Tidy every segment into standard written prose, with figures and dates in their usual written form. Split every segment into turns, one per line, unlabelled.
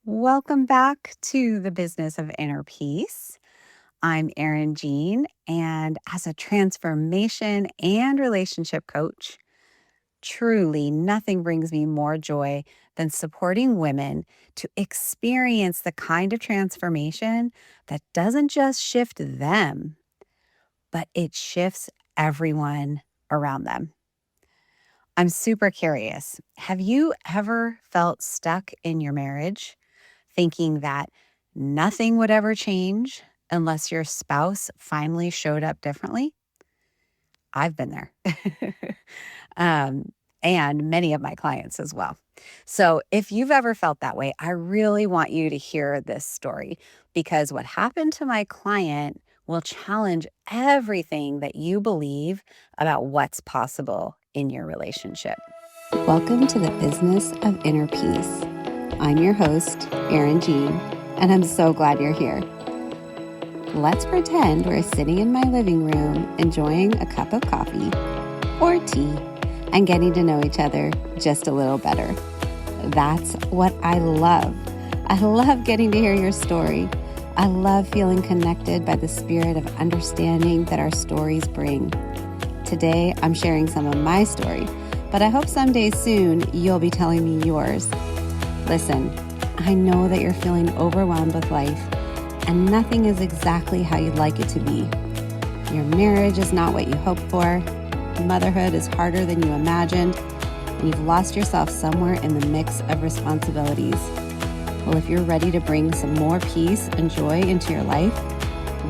Welcome back to the business of inner peace. I'm Erin Jean, and as a transformation and relationship coach, truly nothing brings me more joy than supporting women to experience the kind of transformation that doesn't just shift them, but it shifts everyone around them. I'm super curious. Have you ever felt stuck in your marriage, thinking that nothing would ever change unless your spouse finally showed up differently? I've been there. um, and many of my clients as well. So, if you've ever felt that way, I really want you to hear this story because what happened to my client will challenge everything that you believe about what's possible in your relationship. Welcome to the business of inner peace. I'm your host, Erin Jean, and I'm so glad you're here. Let's pretend we're sitting in my living room enjoying a cup of coffee or tea and getting to know each other just a little better. That's what I love. I love getting to hear your story. I love feeling connected by the spirit of understanding that our stories bring. Today, I'm sharing some of my story, but I hope someday soon you'll be telling me yours. Listen, I know that you're feeling overwhelmed with life and nothing is exactly how you'd like it to be. Your marriage is not what you hoped for. Motherhood is harder than you imagined, and you've lost yourself somewhere in the mix of responsibilities. Well, if you're ready to bring some more peace and joy into your life,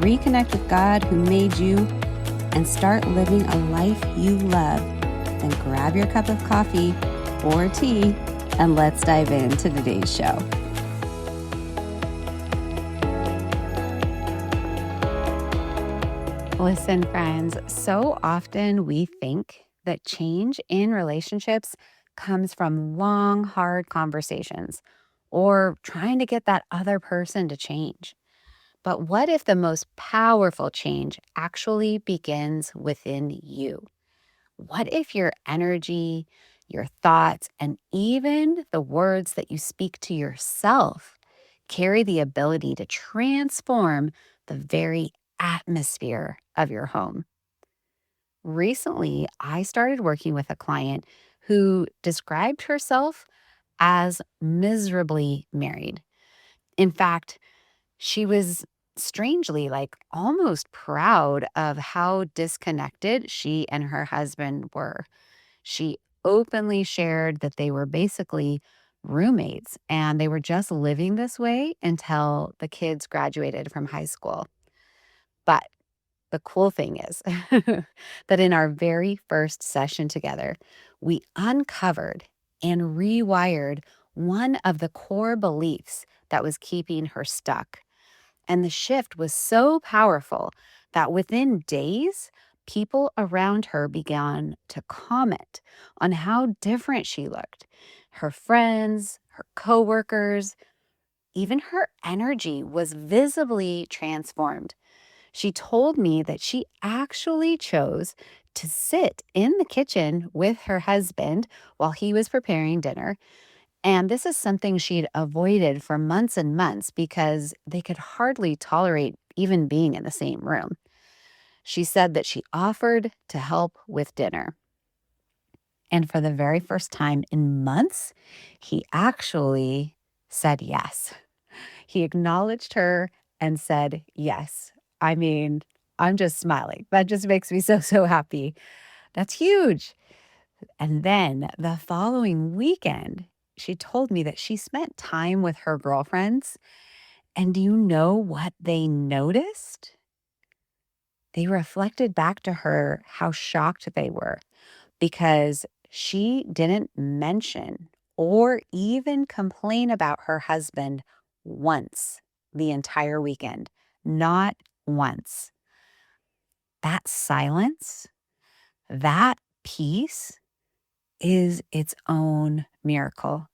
reconnect with God who made you, and start living a life you love, then grab your cup of coffee or tea and let's dive into today's show. Listen, friends, so often we think that change in relationships comes from long, hard conversations or trying to get that other person to change. But what if the most powerful change actually begins within you? What if your energy, your thoughts, and even the words that you speak to yourself carry the ability to transform the very atmosphere of your home? Recently, I started working with a client who described herself as miserably married. In fact, she was strangely, like, almost proud of how disconnected she and her husband were. She openly shared that they were basically roommates and they were just living this way until the kids graduated from high school. But the cool thing is that in our very first session together, we uncovered and rewired one of the core beliefs that was keeping her stuck. And the shift was so powerful that within days, people around her began to comment on how different she looked. Her friends, her coworkers, even her energy was visibly transformed. She told me that she actually chose to sit in the kitchen with her husband while he was preparing dinner, and this is something she'd avoided for months and months because they could hardly tolerate even being in the same room. She said that she offered to help with dinner. And for the very first time in months, he actually said yes. He acknowledged her and said yes. I mean, I'm just smiling. That just makes me so happy. That's huge. And then the following weekend, she told me that she spent time with her girlfriends. And do you know what they noticed? They reflected back to her how shocked they were because she didn't mention or even complain about her husband once the entire weekend. Not once. That silence, that peace is its own miracle.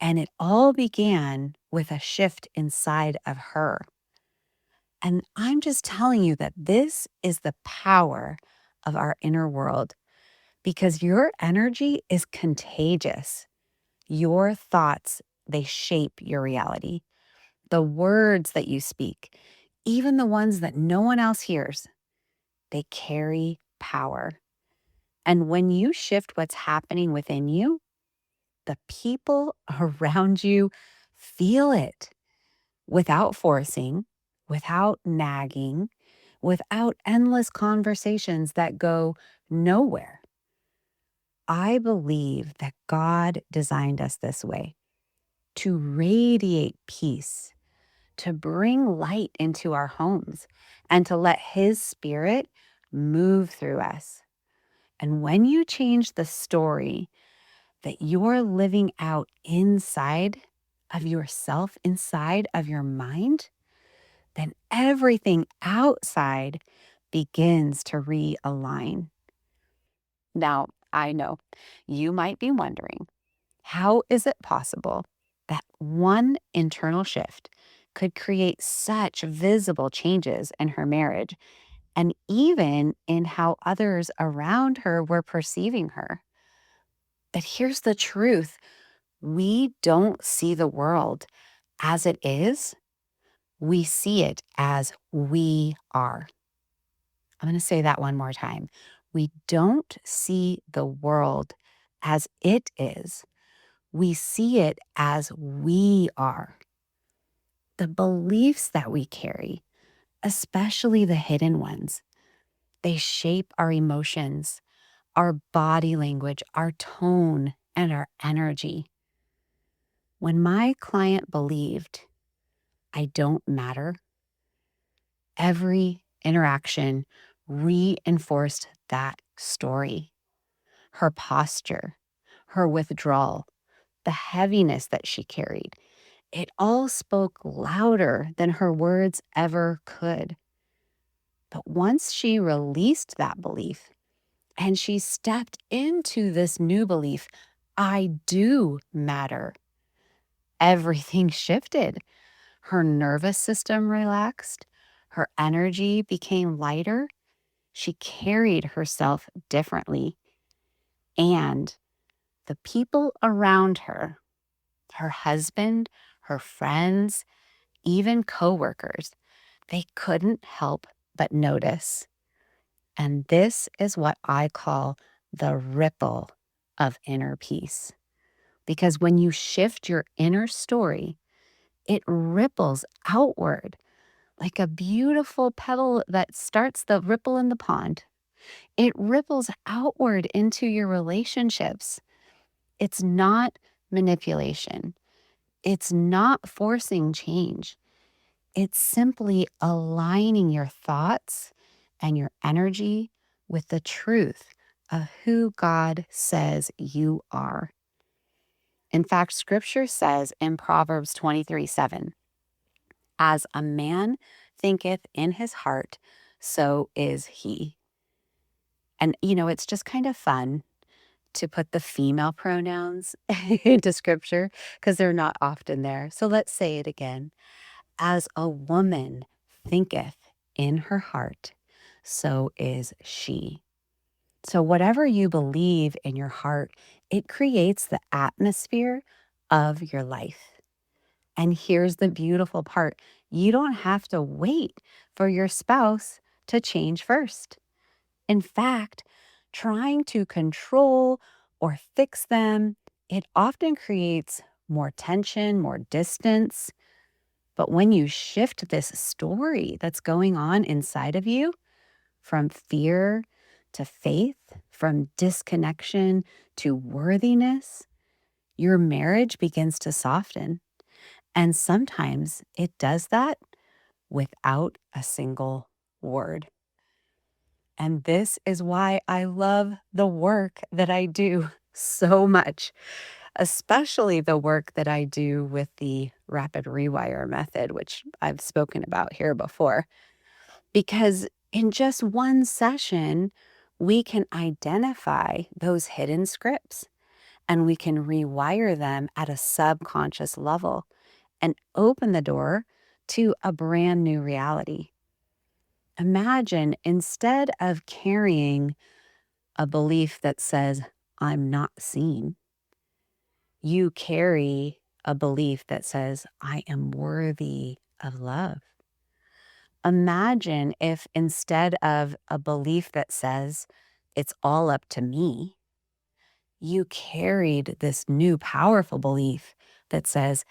And it all began with a shift inside of her. And I'm just telling you that this is the power of our inner world because your energy is contagious. Your thoughts they shape your reality. The words that you speak, even the ones that no one else hears, they carry power. And when you shift what's happening within you, the people around you feel it without forcing, without nagging, without endless conversations that go nowhere. I believe that God designed us this way to radiate peace, to bring light into our homes, and to let His Spirit move through us. And when you change the story that you're living out inside of yourself, inside of your mind, then everything outside begins to realign. Now, I know you might be wondering, how is it possible that one internal shift could create such visible changes in her marriage and even in how others around her were perceiving her? But here's the truth: we don't see the world as it is, we see it as we are. I'm going to say that one more time. We don't see the world as it is, we see it as we are. The beliefs that we carry, especially the hidden ones, they shape our emotions, our body language, our tone, and our energy. When my client believed, I don't matter, every interaction reinforced that story. Her posture, her withdrawal, the heaviness that she carried, it all spoke louder than her words ever could. But once she released that belief and she stepped into this new belief, I do matter, everything shifted. Her nervous system relaxed, her energy became lighter, she carried herself differently, and the people around her, her husband, her friends, even coworkers, they couldn't help but notice. And this is what I call the ripple of inner peace. Because when you shift your inner story, it ripples outward like a beautiful pebble that starts the ripple in the pond. It ripples outward into your relationships. It's not manipulation. It's not forcing change. It's simply aligning your thoughts and your energy with the truth of who God says you are. In fact, scripture says in Proverbs 23:7, as a man thinketh in his heart, so is he. And, it's just kind of fun to put the female pronouns into scripture because they're not often there. So let's say it again. As a woman thinketh in her heart, so is she. So, whatever you believe in your heart, it creates the atmosphere of your life. And here's the beautiful part: you don't have to wait for your spouse to change first. In fact, trying to control or fix them, it often creates more tension, more distance. But when you shift this story that's going on inside of you, from fear to faith, from disconnection to worthiness, your marriage begins to soften. And sometimes it does that without a single word. And this is why I love the work that I do so much, especially the work that I do with the rapid rewire method, which I've spoken about here before. Because in just one session, we can identify those hidden scripts and we can rewire them at a subconscious level and open the door to a brand new reality. Imagine, instead of carrying a belief that says, I'm not seen, you carry a belief that says, I am worthy of love. Imagine if instead of a belief that says, it's all up to me, you carried this new powerful belief that says,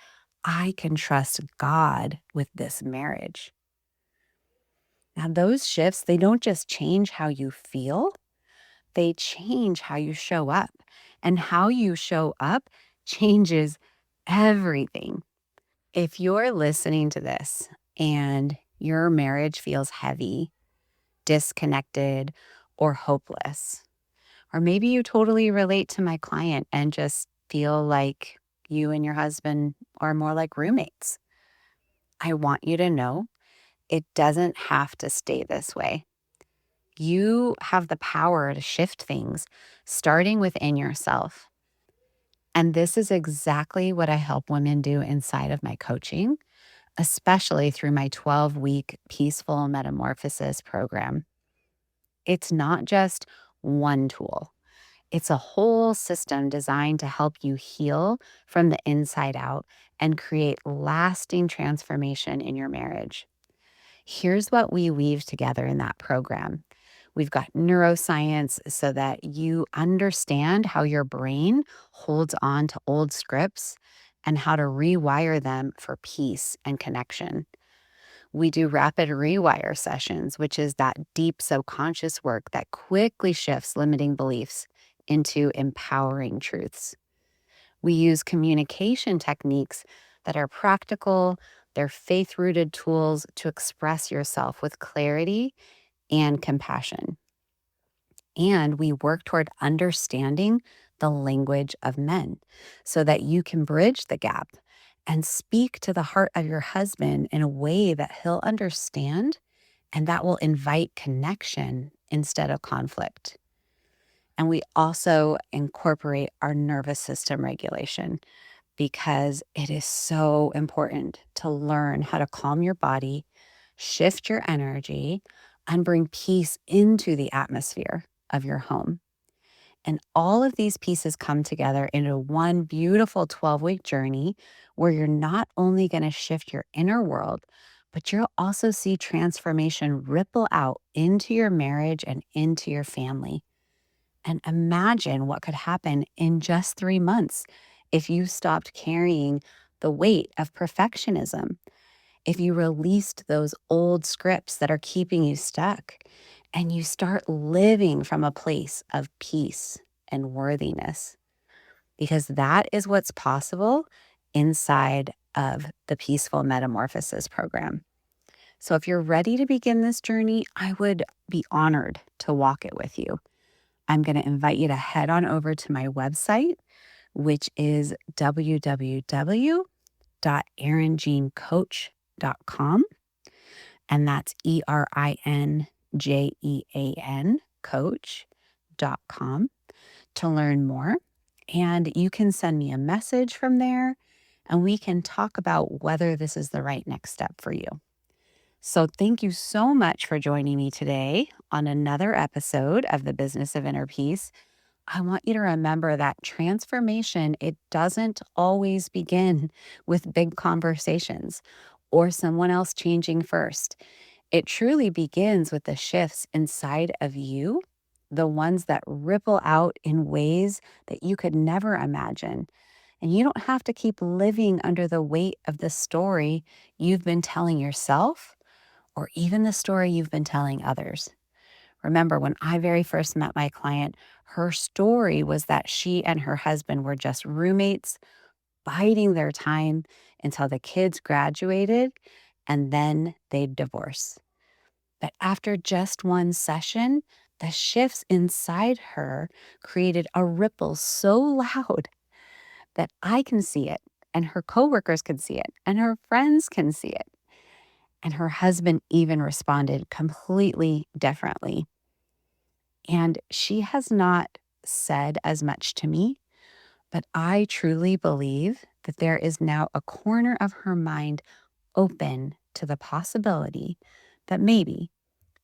I can trust God with this marriage. Now, those shifts, they don't just change how you feel, they change how you show up. And how you show up changes everything. If you're listening to this and your marriage feels heavy, disconnected, or hopeless, or maybe you totally relate to my client and just feel like you and your husband are more like roommates, I want you to know it doesn't have to stay this way. You have the power to shift things, starting within yourself. And this is exactly what I help women do inside of my coaching, especially through my 12-week Peaceful Metamorphosis program. It's not just one tool, it's a whole system designed to help you heal from the inside out and create lasting transformation in your marriage. Here's what we weave together in that program. We've got neuroscience so that you understand how your brain holds on to old scripts and how to rewire them for peace and connection. We do rapid rewire sessions, which is that deep subconscious work that quickly shifts limiting beliefs into empowering truths. We use communication techniques that are practical, they're faith rooted tools to express yourself with clarity and compassion. And we work toward understanding the language of men so that you can bridge the gap and speak to the heart of your husband in a way that he'll understand and that will invite connection instead of conflict. And we also incorporate our nervous system regulation because it is so important to learn how to calm your body, shift your energy, and bring peace into the atmosphere of your home. And all of these pieces come together into one beautiful 12-week journey where you're not only going to shift your inner world, but you'll also see transformation ripple out into your marriage and into your family. And imagine what could happen in just 3 months if you stopped carrying the weight of perfectionism, if you released those old scripts that are keeping you stuck, and you start living from a place of peace and worthiness, because that is what's possible inside of the Peaceful Metamorphosis program. So if you're ready to begin this journey, I would be honored to walk it with you. I'm going to invite you to head on over to my website, which is www.erinjeancoach.com. And that's ERINJEAN coach.com to learn more. And you can send me a message from there and we can talk about whether this is the right next step for you. So thank you so much for joining me today on another episode of The Business of Inner Peace. I want you to remember that transformation, it doesn't always begin with big conversations or someone else changing first. It truly begins with the shifts inside of you, the ones that ripple out in ways that you could never imagine. And you don't have to keep living under the weight of the story you've been telling yourself or even the story you've been telling others. Remember, when I very first met my client, her story was that she and her husband were just roommates, biding their time until the kids graduated, and then they'd divorce. But after just one session, the shifts inside her created a ripple so loud that I can see it, and her coworkers can see it, and her friends can see it. And her husband even responded completely differently. And she has not said as much to me, but I truly believe that there is now a corner of her mind open to the possibility that maybe,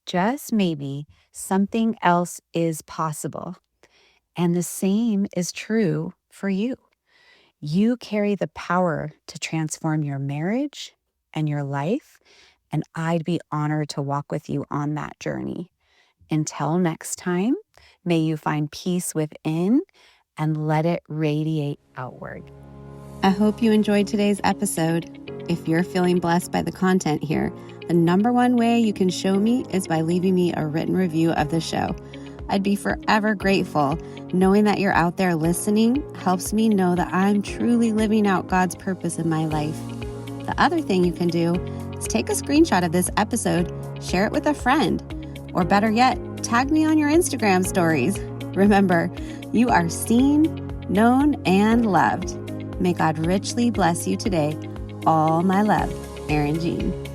just maybe, something else is possible. And the same is true for you. You carry the power to transform your marriage and your life, and I'd be honored to walk with you on that journey. Until next time, may you find peace within and let it radiate outward. I hope you enjoyed today's episode. If you're feeling blessed by the content here, the number one way you can show me is by leaving me a written review of the show. I'd be forever grateful. Knowing that you're out there listening helps me know that I'm truly living out God's purpose in my life. The other thing you can do is take a screenshot of this episode, share it with a friend, or better yet, tag me on your Instagram stories. Remember, you are seen, known, and loved. May God richly bless you today. All my love, Erin Jean.